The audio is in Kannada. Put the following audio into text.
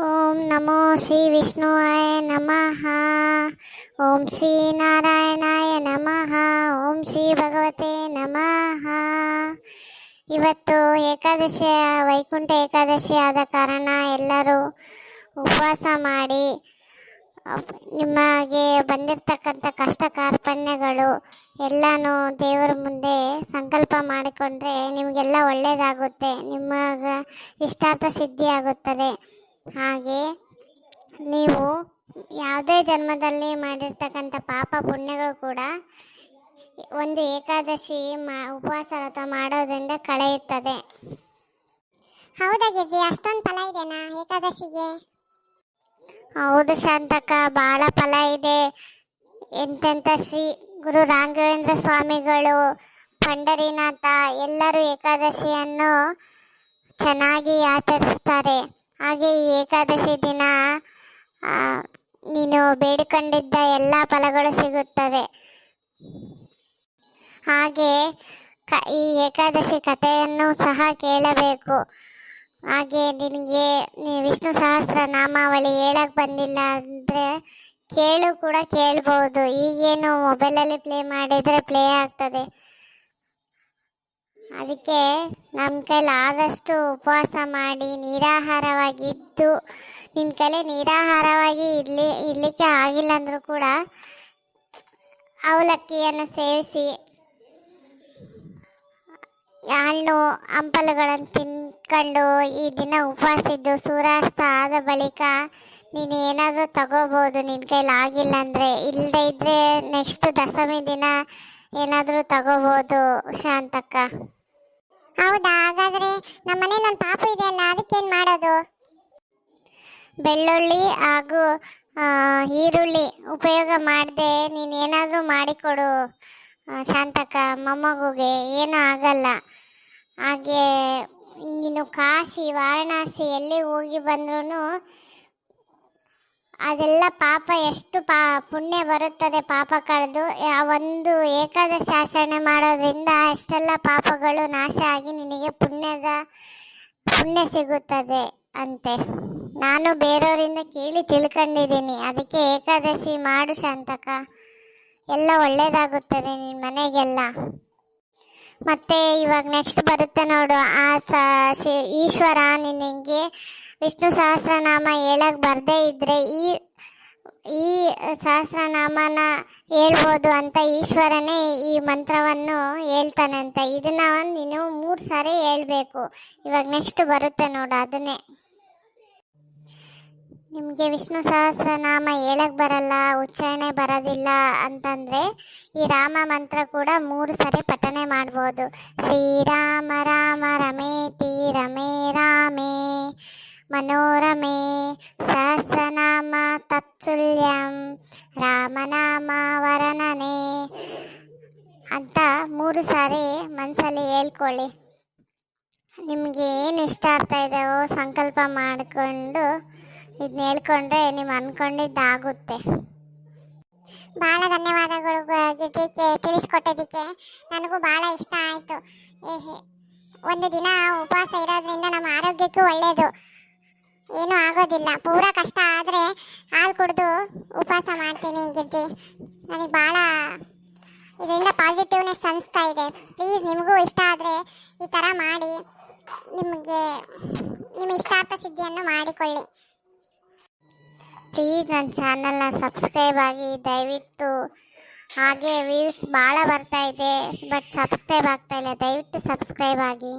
ಓಂ ನಮೋ ಶ್ರೀ ವಿಷ್ಣುವಾಯ ನಮಃ. ಓಂ ಶ್ರೀ ನಾರಾಯಣಾಯ ನಮಃ. ಓಂ ಶ್ರೀ ಭಗವತೆ ನಮಃ. ಇವತ್ತು ಏಕಾದಶಿ, ವೈಕುಂಠ ಏಕಾದಶಿ ಆದ ಕಾರಣ ಎಲ್ಲರೂ ಉಪವಾಸ ಮಾಡಿ ನಿಮಗೆ ಬಂದಿರತಕ್ಕಂಥ ಕಷ್ಟ ಕಾರ್ಪಣ್ಯಗಳು ಎಲ್ಲನೂ ದೇವರ ಮುಂದೆ ಸಂಕಲ್ಪ ಮಾಡಿಕೊಂಡ್ರೆ ನಿಮಗೆಲ್ಲ ಒಳ್ಳೆಯದಾಗುತ್ತೆ, ನಿಮಗೆ ಇಷ್ಟಾರ್ಥ ಸಿದ್ಧಿ ಆಗುತ್ತದೆ. ಹಾಗೆ ನೀವು ಯಾವುದೇ ಜನ್ಮದಲ್ಲಿ ಮಾಡಿರ್ತಕ್ಕಂಥ ಪಾಪ ಪುಣ್ಯಗಳು ಕೂಡ ಒಂದು ಏಕಾದಶಿ ಉಪವಾಸ ವ್ರತ ಮಾಡೋದ್ರಿಂದ ಕಳೆಯುತ್ತದೆ. ಹೌದಾ ಗಿರ್ಜಿ, ಅಷ್ಟೊಂದು ಫಲ ಇದೆನಾ ಏಕಾದಶಿಗೆ? ಹೌದು ಶಾಂತಕ್ಕ, ಬಹಳ ಫಲ ಇದೆ. ಎಂತೆಂಥ ಶ್ರೀ ಗುರು ರಾಘವೇಂದ್ರ ಸ್ವಾಮಿಗಳು, ಪಂಡರಿನಾಥ ಎಲ್ಲರೂ ಏಕಾದಶಿಯನ್ನು ಚೆನ್ನಾಗಿ ಆಚರಿಸ್ತಾರೆ. ಹಾಗೆ ಈ ಏಕಾದಶಿ ದಿನ ನೀನು ಬೇಡಿಕೊಂಡಿದ್ದ ಎಲ್ಲ ಫಲಗಳು ಸಿಗುತ್ತವೆ. ಹಾಗೆ ಈ ಏಕಾದಶಿ ಕಥೆಯನ್ನು ಸಹ ಕೇಳಬೇಕು. ಹಾಗೆ ನಿನಗೆ ವಿಷ್ಣು ಸಹಸ್ರ ನಾಮಾವಳಿ ಹೇಳಕ್ ಬಂದಿಲ್ಲ ಅಂದರೆ ಕೇಳ್ಬೋದು. ಈಗೇನು ಮೊಬೈಲಲ್ಲಿ ಪ್ಲೇ ಮಾಡಿದರೆ ಪ್ಲೇ ಆಗ್ತದೆ. ಅದಕ್ಕೆ ನಮ್ಮ ಕೈಲಿ ಆದಷ್ಟು ಉಪವಾಸ ಮಾಡಿ ನಿರಾಹಾರವಾಗಿದ್ದು, ನಿನ್ನ ಕೈಲಿ ನಿರಾಹಾರವಾಗಿ ಇರಲಿಕ್ಕೆ ಆಗಿಲ್ಲ ಅಂದರೂ ಕೂಡ ಅವಲಕ್ಕಿಯನ್ನು ಸೇವಿಸಿ ಹಣ್ಣು ಹಂಪಲುಗಳನ್ನು ತಿನ್ಕೊಂಡು ಈ ದಿನ ಉಪವಾಸ ಇದ್ದು ಸೂರ್ಯಾಸ್ತ ಆದ ಬಳಿಕ ನೀನು ಏನಾದರೂ ತಗೋಬೋದು. ನಿನ್ನ ಕೈಲಿ ಆಗಿಲ್ಲ ಅಂದರೆ, ಇಲ್ಲದೆ ಇದ್ದರೆ ನೆಕ್ಸ್ಟ್ ದಶಮಿ ದಿನ ಏನಾದರೂ ತಗೋಬೋದು ಶಾಂತಕ್ಕ. ಹೌದಾ, ಹಾಗಾದ್ರೆ ನಮ್ಮ ಮನೇಲಿ ಒಂದು ಪಾಪು ಇದೆಯಲ್ಲ, ಅದಕ್ಕೇನು ಮಾಡೋದು? ಬೆಳ್ಳುಳ್ಳಿ ಹಾಗೂ ಈರುಳ್ಳಿ ಉಪಯೋಗ ಮಾಡದೆ ನೀನು ಏನಾದರೂ ಮಾಡಿಕೊಡು ಶಾಂತಕ್ಕ. ಮೊಮ್ಮಗುಗೆ ಏನೂ ಆಗಲ್ಲ. ಹಾಗೆ ನೀನು ಕಾಶಿ ವಾರಣಾಸಿ ಎಲ್ಲಿ ಹೋಗಿ ಬಂದ್ರೂ ಅದೆಲ್ಲ ಪಾಪ ಎಷ್ಟು ಪುಣ್ಯ ಬರುತ್ತದೆ. ಪಾಪ ಕಳೆದು ಒಂದು ಏಕಾದಶಿ ಆಚರಣೆ ಮಾಡೋದ್ರಿಂದ ಅಷ್ಟೆಲ್ಲ ಪಾಪಗಳು ನಾಶ ಆಗಿ ನಿನಗೆ ಪುಣ್ಯ ಸಿಗುತ್ತದೆ ಅಂತೆ. ನಾನು ಬೇರೆಯವರಿಂದ ಕೇಳಿ ತಿಳ್ಕೊಂಡಿದ್ದೀನಿ. ಅದಕ್ಕೆ ಏಕಾದಶಿ ಮಾಡು ಶಾಂತಕ, ಎಲ್ಲ ಒಳ್ಳೇದಾಗುತ್ತದೆ ನಿನ್ನ ಮನೆಗೆಲ್ಲ. ಮತ್ತೆ ಇವಾಗ ನೆಕ್ಸ್ಟ್ ಬರುತ್ತೆ ನೋಡು, ಈಶ್ವರ ನಿನಗೆ ವಿಷ್ಣು ಸಹಸ್ರನಾಮ ಹೇಳಕ್ ಬರ್ದೇ ಇದ್ರೆ ಈ ಸಹಸ್ರನಾಮನ ಹೇಳ್ಬೋದು ಅಂತ ಈಶ್ವರನೇ ಈ ಮಂತ್ರವನ್ನು ಹೇಳ್ತಾನಂತೆ. ಇದನ್ನ ನೀನು 3 ಸಾರಿ ಹೇಳ್ಬೇಕು. ಇವಾಗ ನೆಕ್ಸ್ಟ್ ಬರುತ್ತೆ ನೋಡು, ಅದನ್ನೇ. ನಿಮಗೆ ವಿಷ್ಣು ಸಹಸ್ರನಾಮ ಹೇಳಕ್ ಬರಲ್ಲ, ಉಚ್ಚಾರಣೆ ಬರೋದಿಲ್ಲ ಅಂತಂದ್ರೆ ಈ ರಾಮ ಮಂತ್ರ ಕೂಡ 3 ಸಾರಿ ಪಠನೆ ಮಾಡ್ಬೋದು. ಶ್ರೀರಾಮ ರಾಮ ರಮೇತಿ ರಮೇ ರಾಮೇ ಮನೋರಮೇ ಸಹಸ್ರನಾಮ ತತ್ಸುಲ್ಯಂ ರಾಮನಾಮ ವರನನೆ ಅಂತ 3 ಸಾರಿ ಮನಸ್ಸಲ್ಲಿ ಹೇಳ್ಕೊಳ್ಳಿ. ನಿಮಗೆ ಏನು ಇಷ್ಟ ಆಗ್ತಾ ಇದ್ದಾವೋ ಸಂಕಲ್ಪ ಮಾಡಿಕೊಂಡು ಇದನ್ನ ಹೇಳ್ಕೊಂಡ್ರೆ ನೀವು ಅನ್ಕೊಂಡಿದ್ದಾಗುತ್ತೆ. ಭಾಳ ಧನ್ಯವಾದಗಳು ಗಿರ್ಜಿಗೆ, ತಿಳಿಸ್ಕೊಟ್ಟೋದಕ್ಕೆ ನನಗೂ ಭಾಳ ಇಷ್ಟ ಆಯಿತು. ಒಂದು ದಿನ ಉಪವಾಸ ಇರೋದ್ರಿಂದ ನಮ್ಮ ಆರೋಗ್ಯಕ್ಕೂ ಒಳ್ಳೆಯದು, ಏನೂ ಆಗೋದಿಲ್ಲ. ಪೂರಾ ಕಷ್ಟ ಆದರೆ ಹಾಲು ಕುಡಿದು ಉಪವಾಸ ಮಾಡ್ತೀನಿ ಗಿರ್ಜಿ. ನನಗೆ ಭಾಳ ಇದರಿಂದ ಪಾಸಿಟಿವ್ನೆಸ್ ಅನಿಸ್ತಾ ಇದೆ. ಪ್ಲೀಸ್ ನಿಮಗೂ ಇಷ್ಟ ಆದರೆ ಈ ಥರ ಮಾಡಿ ನಿಮ್ಮ ಇಷ್ಟಾರ್ಥ ಸಿದ್ಧಿಯನ್ನು ಮಾಡಿಕೊಳ್ಳಿ. ಪ್ಲೀಸ್ ನನ್ನ ಚಾನಲ್ನ ಸಬ್ಸ್ಕ್ರೈಬ್ ಆಗಿ ದಯವಿಟ್ಟು. ಹಾಗೆ ವ್ಯೂಸ್ ಭಾಳ ಬರ್ತಾ ಇದೆ, ಬಟ್ ಸಬ್ಸ್ಕ್ರೈಬ್ ಆಗ್ತಾ ಇಲ್ಲ. ದಯವಿಟ್ಟು ಸಬ್ಸ್ಕ್ರೈಬ್ ಆಗಿ.